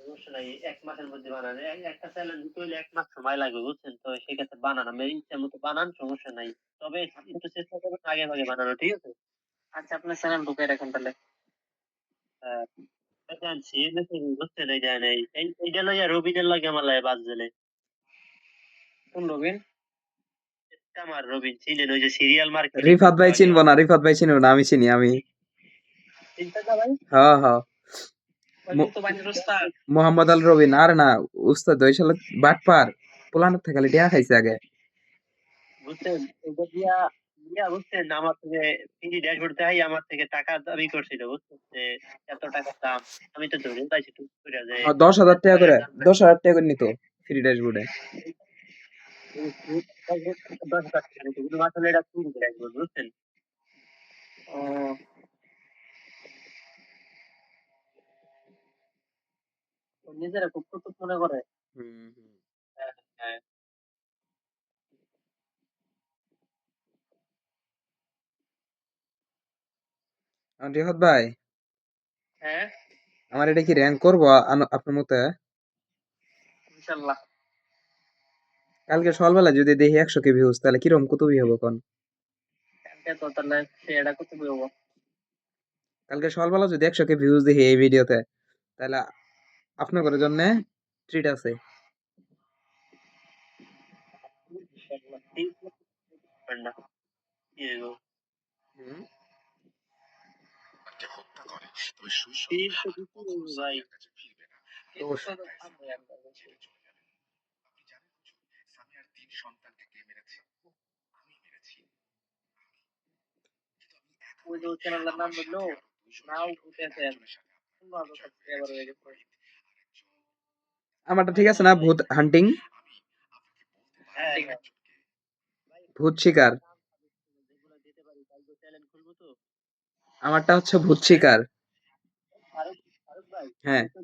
সমস্যা নাই। ১ মাসের মধ্যে বানান। একটা চ্যালেঞ্জ দিতে হইলে ১ মাস সময় লাগবে বুঝছেন? তো সেক্ষেত্রে বানান। আপনার ইচ্ছা মতো বানান, সমস্যা নাই। তবে একটু চেষ্টা করবেন আগে ভাগে বানানো, ঠিক আছে? আচ্ছা, আপনার চ্যানেল ঢুকাই রাখেন তাহলে। হ্যাঁ, জানছি বুঝছেন এই জানেন এইটা লইয়া রবিনের লগে আমার লাগে বাজজেলে। কোন রবিন? আমার রবিন চিনেন ওই যে সিরিয়াল মার্কেটিং রিফাত করতো ভাই আগে চিনবো না, অনেক। রিফাত ভাই চিনবো না, আমি চিনি আমি। চিন্তা না ভাই? হ্যাঁ হ্যাঁ। ওই তো বানির উস্তাদ। মোহাম্মদ আল রবিন, আর না উস্তাদ ওই শালা বাটপার পোলানোর থেকে খালি টিয়া খাইছে আগে। বুঝছেন এটা দিয়া দিয়া বুঝছেন আমার থেকে ফ্রি ড্যাশবোর্ড দেখাই আমার থেকে টাকা দাবি করছিল বুঝছেন যে এত টাকার দাম। আমি তো ধরে পাইছি টুক করে যে 10,000 এত টাকা টাকার করে, দাম 10,000 টাকা করে নিত ফ্রি ড্যাশবোর্ডে। 10,000 টাকা নিত, কিন্তু আসলে এটা ফ্রি ড্যাশবোর্ড বুঝছেন। ও, ও নিজেরা খুব টুক মনে করে। হুম হুম। হ্যাঁ, হ্যাঁ। রিফাত ভাই, হ্যাঁ, আমার এটা কি র্যাঙ্ক করবো আপনার মতে? ইনশাল্লাহ। কালকে সকালবেলা যদি দেখি 100 কে ভিউজ, তাহলে কিরকম কত ভিউ হবে কোন? কালকে তো তাহলে সেটা করতে বলবো। কালকে সকালবেলা যদি 100 কে ভিউজ দেখি এই ভিডিওতে, তাহলে আপনাদের জন্য ট্রিট আছে। ইনশাআল্লাহ। ঠিক আছে না। কি হইবো? হুম। তিন তো দিতেই হইবো ভাই। তো কিন্তু তো থামবে একবার বেশি। ওই যে ওই চ্যানেলের নাম বললো নাও উঠেছেন, 15,000 সাবস্ক্রাইবার হয়ে গেছে। আমারটা ঠিক আছে না, ভূত হান্টিং, হ্যাঁ, হ্যাঁ। ভাই ভূত শিকার। যেগুলো দিতে পারি কালকে চ্যালেঞ্জ খুলবো তো। আমারটা হচ্ছে ভূত শিকার। ফারুক ফারুক ভাই হ্যাঁ। আমি তো